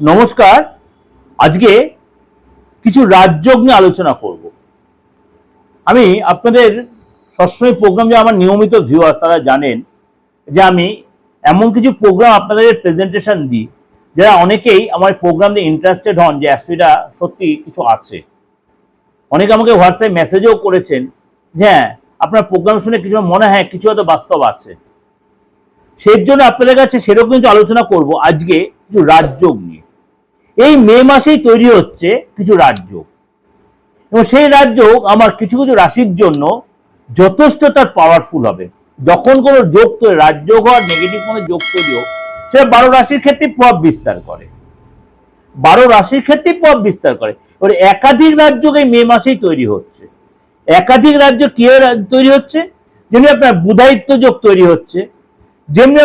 নমস্কার। আজকে কিছু রাজযোগ নিয়ে আলোচনা করব। আমি আপনাদের সবসময় প্রোগ্রাম, যে আমার নিয়মিত ভিউয়ার্স তারা জানেন যে আমি এমন কিছু প্রোগ্রাম আপনাদের প্রেজেন্টেশন দিই যারা অনেকেই আমার প্রোগ্রাম নিয়ে ইন্টারেস্টেড হন, যে অ্যাকচুয়ালিটা সত্যি কিছু আছে। অনেকে আমাকে হোয়াটসঅ্যাপ মেসেজও করেছেন যে হ্যাঁ, আপনার প্রোগ্রাম শুনে কিছু মনে হয় কিছু হয়তো বাস্তব আছে। সেই জন্য আপনাদের কাছে সেরকম কিছু আলোচনা করব আজকে কিছু রাজযোগ নিয়ে। এই মে মাসেই তৈরি হচ্ছে কিছু রাজযোগ, এবং সেই রাজযোগ আমার কিছু কিছু রাশির জন্য যথেষ্ট তার পাওয়ারফুল হবে। যখন কোনো যোগ তৈরি, রাজযোগ হওয়ার নেগেটিভ কোনো যোগ তৈরি হোক, সেটা 12 রাশির ক্ষেত্রে প্রভাব বিস্তার করে। 12 রাশির ক্ষেত্রে প্রভাব বিস্তার করে। এবার একাধিক রাজযোগ এই মে মাসেই তৈরি হচ্ছে। একাধিক রাজ্য কি তৈরি হচ্ছে? যেমনি আপনার বুধায়িত্ব যোগ তৈরি হচ্ছে, যেমনি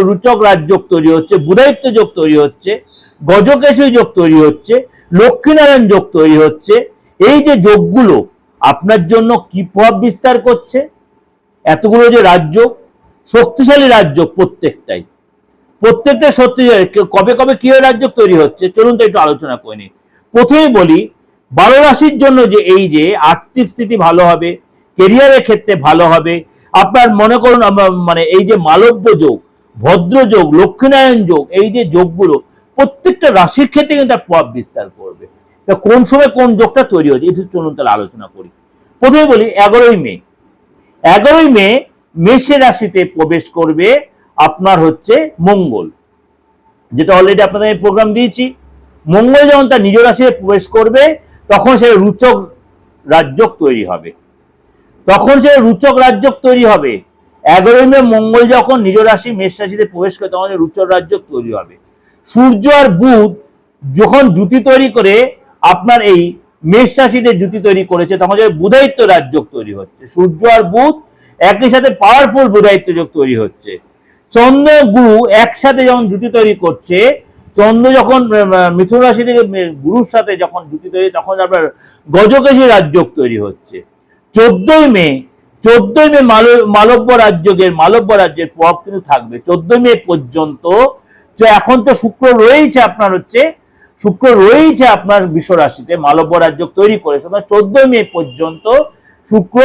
রুচক রাজযোগ তৈরি হচ্ছে, বুধায়িত্ব যোগ তৈরি হচ্ছে, গজকেশরী যোগ তৈরি হচ্ছে, লক্ষ্মীনারায়ণ যোগ তৈরি হচ্ছে। এই যে যোগগুলো আপনার জন্য কি প্রভাব বিস্তার করছে? এতগুলো যে রাজযোগ, শক্তিশালী রাজযোগ, প্রত্যেকটা শক্তিশালী। কবে কবে কি রাজযোগ তৈরি হচ্ছে চলুন তো একটু আলোচনা করে নিই। প্রথমেই বলি, 12 রাশির জন্য যে এই যে আর্থিক স্থিতি ভালো হবে, কেরিয়ারের ক্ষেত্রে ভালো হবে। আপনার মনে করুন মানে এই যে মালব্য যোগ, ভদ্র যোগ, লক্ষ্মীনারায়ণ যোগ, এই যে যোগগুলো প্রত্যেকটা রাশির ক্ষেত্রে কিন্তু তার প্রভাব বিস্তার করবে। তা কোন সময় কোন যোগটা তৈরি হচ্ছে একটু চলুন তাহলে আলোচনা করি। প্রথমে বলি 11ই মে। 11ই মে মেষের রাশিতে প্রবেশ করবে আপনার হচ্ছে মঙ্গল, যেটা অলরেডি আপনাদের প্রোগ্রাম দিয়েছি। মঙ্গল যখন তার নিজ রাশিতে প্রবেশ করবে তখন সে রুচক রাজযোগ তৈরি হবে। 11ই মে মঙ্গল যখন নিজ রাশি মেষ রাশিতে প্রবেশ করে তখন রুচক রাজযোগ তৈরি হবে। সূর্য আর বুধ যখন জুতি তৈরি করে আপনার এই মেষ রাশিতে জুতি তৈরি করেছে, তখন বুধায়িত্ব রাজযোগ তৈরি হচ্ছে। সূর্য আর বুধ একই সাথে পাওয়ারফুল বুধায়িত্ব যোগ তৈরি হচ্ছে। চন্দ্র গুরু একসাথে যখন জুতি তৈরি করছে, চন্দ্র যখন মিথুন রাশি থেকে গুরুর সাথে যখন জুতি তৈরি, তখন আপনার গজকেশরী রাজযোগ তৈরি হচ্ছে। 14ই মে মালব্য রাজ্যের প্রভাব কিন্তু থাকবে 14 মে পর্যন্ত। তো এখন তো শুক্র রয়েছে আপনার বৃষ রাশিতে, মালব্য রাজযোগ তৈরি করে। 14 মে পর্যন্ত শুক্র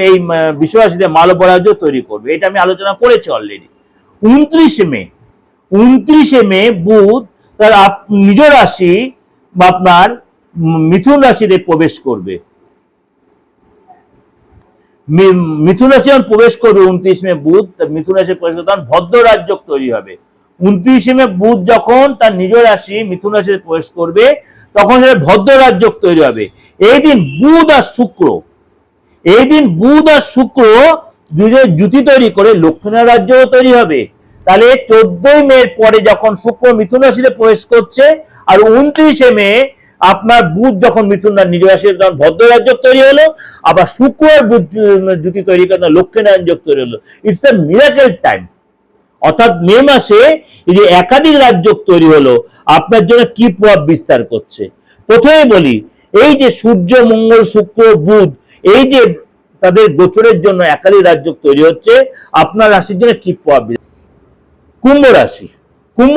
এই বৃষ রাশিতে মালব্য রাজযোগ তৈরি করবে, এটা আমি আলোচনা করেছি অলরেডি। 29 মে বুধ তার নিজ রাশি বা আপনার মিথুন রাশিতে প্রবেশ করবে। মিথুন রাশি যখন প্রবেশ করবে 29 মে বুধ মিথুন রাশি প্রবেশ করবে, তখন ভদ্র রাজযোগ তৈরি হবে। 29 মে বুধ যখন তার নিজ রাশি মিথুন রাশিতে প্রবেশ করবে তখন সেটা ভদ্র রাজযোগ তৈরি হবে। এই দিন বুধ আর শুক্র দুজনে জুতি তৈরি করে লক্ষ্মীনারায়ণ রাজযোগ তৈরি হবে। তাহলে 14ই মে পরে যখন শুক্র মিথুন রাশিতে প্রবেশ করছে, আর 29 মে আপনার বুধ যখন মিথুন নিজ রাশিতে তখন ভদ্র রাজযোগ তৈরি হলো, আবার শুক্র আর বুধ জুতি তৈরি করে লক্ষ্মীনারায়ণ যোগ তৈরি হলো। It's a miracle time. অর্থাৎ মে মাসে এই যে একাধিক রাজযোগ তৈরি হলো আপনার জন্য কি প্রভাব বিস্তার করছে। প্রথমে বলি, এই যে সূর্য, মঙ্গল, শুক্র, বুধ, এই যে তাদের গোচরের জন্য একাধিক রাজযোগ তৈরি হচ্ছে, আপনার রাশির জন্য কি প্রভাব। কুম্ভ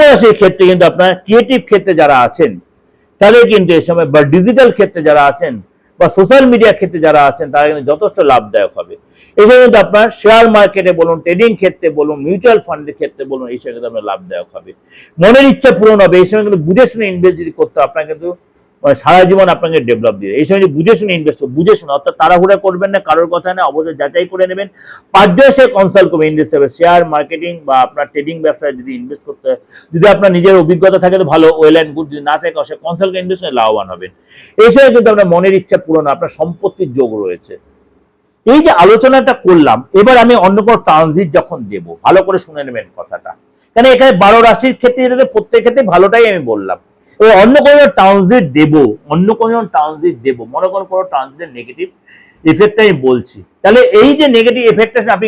রাশির ক্ষেত্রে কিন্তু আপনার ক্রিয়েটিভ ক্ষেত্রে যারা আছেন তাদের কিন্তু এই সময়, বা ডিজিটাল ক্ষেত্রে যারা আছেন, বা সোশ্যাল মিডিয়া ক্ষেত্রে যারা আছেন, তারা কিন্তু যথেষ্ট লাভদায়ক হবে। এই সময় কিন্তু আপনার শেয়ার মার্কেটে বলুন, ট্রেডিং ক্ষেত্রে বলুন, মিউচুয়াল ফান্ডের ক্ষেত্রে বলুন, এই সময় কিন্তু আপনার লাভদায়ক হবে। মনের ইচ্ছা পূরণ হবে। এই সময় কিন্তু বুঝে শুনে ইনভেস্ট যদি করতে আপনার কিন্তু সারা জীবন আপনাকে ডেভেলপ দিয়ে। এই সময় বুঝে শুনে ইনভেস্ট, বুঝে শুনে, অর্থাৎ তাড়াহুড়া করবেন না, কারোর কথা না, অবশ্যই যাচাই করে নেবেন। 5 জন সে কনসাল্ট করবে ইনভেস্ট হবে। শেয়ার মার্কেটিং বা আপনার ট্রেডিং ব্যবসায় যদি ইনভেস্ট করতে হয়, যদি আপনার নিজের অভিজ্ঞতা থাকে তো ভালো, ওয়েল অ্যান্ড গুড। যদি না থাকে সে কনসাল্ট করে ইনভেস্ট করে লাভবান হবেন। এই সময় কিন্তু আপনার মনের ইচ্ছা পূরণ, আপনার সম্পত্তির যোগ রয়েছে। এই যে আলোচনাটা করলাম, এবার আমি অন্য কোনো ট্রানজিট যখন দেব, ভালো করে শুনে নেবেন কথাটা, কারণ এখানে 12 রাশির ক্ষেত্রে প্রত্যেক ক্ষেত্রে ভালোটাই আমি বললাম। এবার অন্য কোনো ট্রানজিট দেব, মনে করুন কোনো ট্রানজিটের নেগেটিভ এফেক্ট আমি বলছি, তাহলে এই যে নেগেটিভ এফেক্টটা আপনি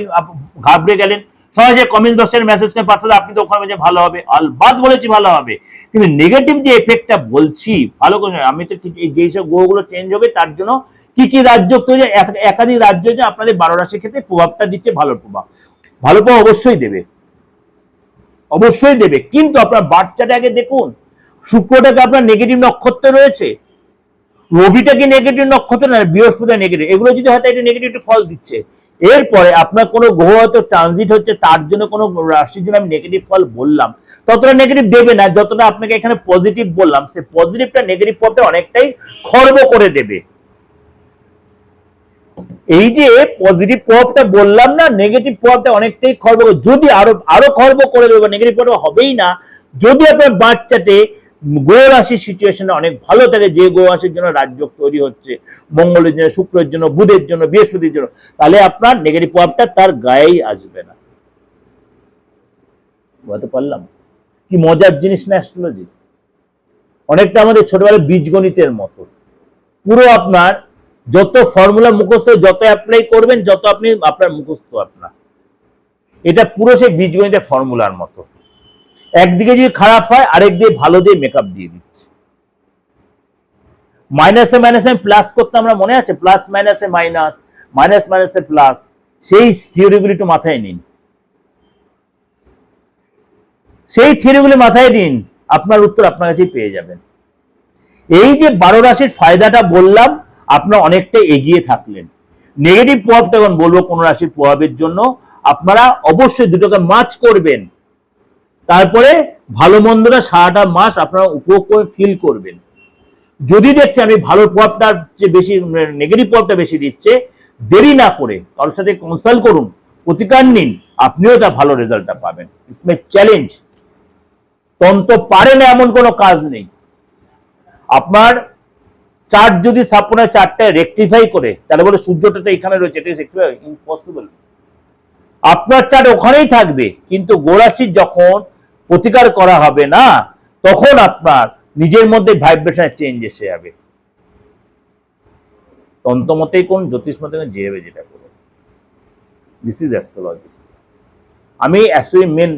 ঘাবড়ে গেলেন, সবাই যে কমেন্ট বক্সের মেসেজ করে পাঠালে আপনি তো ওখানে ভালো হবে, আলবাদ বলেছি ভালো হবে, কিন্তু নেগেটিভ যে এফেক্টটা বলছি ভালো করে আমি তো যেই সব গ্রহগুলো চেঞ্জ হবে তার জন্য কি কি রাজ্য তৈরি, একাধিক রাজ্য যে আপনাদের 12 রাশির ক্ষেত্রে প্রভাবটা দিচ্ছে, ভালো প্রভাব অবশ্যই দেবে। কিন্তু আপনার বাচ্চাটা আগে দেখুন, শুক্রটাকে আপনার নেগেটিভ নক্ষত্রে রয়েছে, রবিটা কি নেগেটিভ নক্ষত্র না, বৃহস্পতি নেগেটিভ, এগুলো যদি হয়তো একটা নেগেটিভ ফল দিচ্ছে। এরপরে আপনার কোনো গ্রহ হয়তো ট্রানজিট হচ্ছে, তার জন্য কোনো রাশির জন্য আমি নেগেটিভ ফল বললাম, ততটা নেগেটিভ দেবে না যতটা আপনাকে এখানে পজিটিভ বললাম। সে পজিটিভটা নেগেটিভ পথে অনেকটাই খর্ব করে দেবে। এই যে পজিটিভ প্রভাবটা বললাম না, নেগেটিভ প্রভাবটা অনেকটাই খর্ব করে, যদি আরো খর্ব করে দেবে, নেগেটিভ প্রভাব হবেই না যদি আপনার বাচ্চাতে গ্রহ রাশির সিচুয়েশনটা অনেক ভালো থাকে, যে গ্রহ রাশির জন্য রাজযোগ তৈরি হচ্ছে, মঙ্গলের জন্য, শুক্রের জন্য, বুধের জন্য, বৃহস্পতির জন্য, তাহলে আপনার নেগেটিভ প্রভাবটা তার গায়েই আসবে না। বুঝতে পারলাম কি মজার জিনিস না অ্যাস্ট্রোলজি? অনেকটা আমাদের ছোটবেলায় বীজগণিতের মতো। পুরো আপনার যত ফর্মুলা মুখস্থ, যত অ্যাপ্লাই করবেন, যত আপনি আপনার মুখস্থ আপনার, এটা পুরো সেই বীজগণিতের ফর্মুলার মতো। একদিকে যদি খারাপ হয়, আরেক দিকে ভালো দিয়ে মেকআপ দিয়ে দিচ্ছে। মাইনাসে মাইনাসে প্লাস করতে আমরা মনে আছে, প্লাস মাইনাসে মাইনাস, মাইনাস মাইনাসে প্লাস, সেই থিওরিগুলি একটু মাথায় নিন, সেই থিওরিগুলি মাথায় নিন, আপনার উত্তর আপনার কাছেই পেয়ে যাবেন। এই যে 12 রাশির ফায়দাটা বললাম, আপনারা অনেকটা এগিয়ে থাকলেন। নেগেটিভ প্রভাবটা এখন বলবো কোন রাশির প্রভাবের জন্য, আপনারা অবশ্যই দুটোকে মার্চ করবেন, তারপরে ভালো মন্দটা সারাটা মাস আপনারা উপভোগ করে ফিল করবেন। যদি দেখছেন আমি ভালো প্রভাবটা বেশি, নেগেটিভ প্রভাবটা বেশি দিচ্ছে, দেরি না করে কারোর সাথে কনসাল্ট করুন, প্রতিকার নিন, আপনিও তার ভালো রেজাল্টটা পাবেন। It's my challenge. তন্ত্র পারে না এমন কোনো কাজ নেই। আপনার চার্ট যদি স্থাপনের চার্টটায় রেকটিফাই করে, তাহলে বলে সূর্যটা তো এখানে রয়েছে, এটা ইম্পসিবল। আপনার চার্ট ওখানেই থাকবে, কিন্তু গোরাশির যখন প্রতিকার করা হবে না, তখন আপনার নিজের মধ্যে ভাইব্রেশনের চেঞ্জ এসে যাবে। তন্ত্র মতেই কোন, জ্যোতিষ মতে যেভাবে যেটা করবে, দিস ইজ অ্যাস্ট্রোলজি। আমি অ্যাস্ট্রোলজি মেন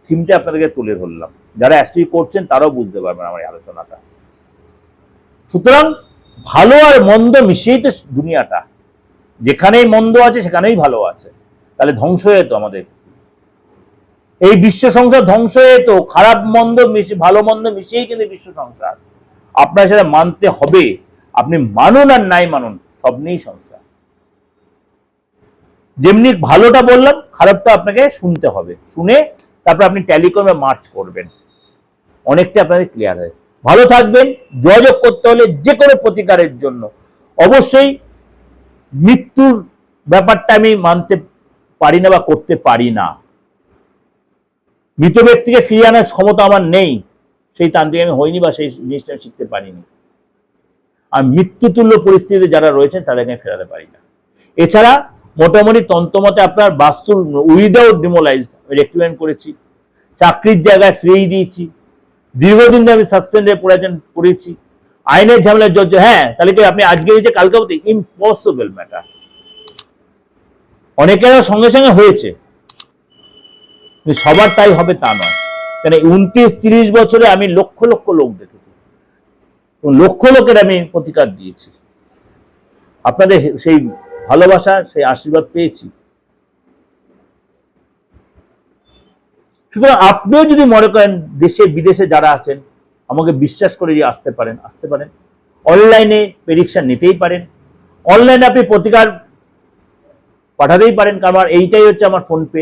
থিমটা আপনাদেরকে তুলে ধরলাম, যারা অ্যাস্ট্রোলজি করছেন তারাও বুঝতে পারবেন আমার এই আলোচনাটা। সুতরাং ভালো আর মন্দ মিশিয়েই তো দুনিয়াটা, যেখানেই মন্দ আছে সেখানেই ভালো আছে, তাহলে ধ্বংস হয়ে যেত আমাদের এই বিশ্ব সংসার, ধ্বংস হয়ে যেত। খারাপ মন্দ মিশে, ভালো মন্দ মিশিয়েই কিন্তু বিশ্ব সংসার। আপনার সেটা মানতে হবে, আপনি মানুন আর নাই মানুন, সব নিয়েই সংসার। যেমনি ভালোটা বললাম, খারাপটা আপনাকে শুনতে হবে, শুনে তারপর আপনি ট্যালি করবে, মার্চ করবেন, অনেকটা আপনাদের ক্লিয়ার হয়। ভালো থাকবেন। যোগাযোগ করতে হলে যে কোনো প্রতিকারের জন্য অবশ্যই মৃত্যুর ব্যাপারটা আমি মানতে পারি না বা করতে পারি না, মৃত ব্যক্তিকে ফিরিয়ে আনার ক্ষমতা আমার নেই, সেই তান্ত্রিক আমি হইনি বা সেই জিনিসটা শিখতে পারিনি। আর মৃত্যুতুল্য পরিস্থিতিতে যারা রয়েছেন তাদেরকে আমি ফেরাতে পারি না। এছাড়া মোটামুটি তন্ত্রমতে আপনার বাস্তুর উইদাউট ডিমোলাইজড রেক্টিফাইন করেছি, চাকরির জায়গায় ফ্রি দিয়েছি, দীর্ঘদিন ধরে আমি সাসপেন্ডে করেছি, আইনের ঝামেলার জর্জ। হ্যাঁ, তাহলে কি আপনি আজকে হয়েছে কালকে হতে? Impossible matter. অনেকের সঙ্গে সঙ্গে হয়েছে, সবার তাই হবে তা নয়। কেন 29-30 বছরে আমি লক্ষ লক্ষ লোক দেখেছি, লক্ষ লোকের আমি প্রতিকার দিয়েছি, আপনাদের সেই ভালোবাসা, সেই আশীর্বাদ পেয়েছি। সুতরাং আপনিও যদি মনে করেন দেশে বিদেশে যারা আছেন, আমাকে বিশ্বাস করে যে আসতে পারেন, আসতে পারেন। অনলাইনে প্রেডিকশন নিতেই পারেন, অনলাইনে আপনি প্রতিকার পাঠাতেই পারেন, কারণ এইটাই হচ্ছে আমার ফোনপে,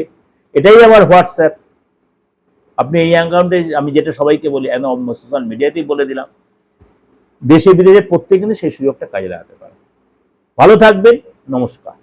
এটাই আমার হোয়াটসঅ্যাপ। আপনি এই অ্যাকাউন্টে, আমি যেটা সবাইকে বলি, সোশ্যাল মিডিয়াতেই বলে দিলাম, দেশে বিদেশে প্রত্যেকে কিন্তু সেই সুযোগটা কাজে লাগাতে পারে। ভালো থাকবেন, নমস্কার।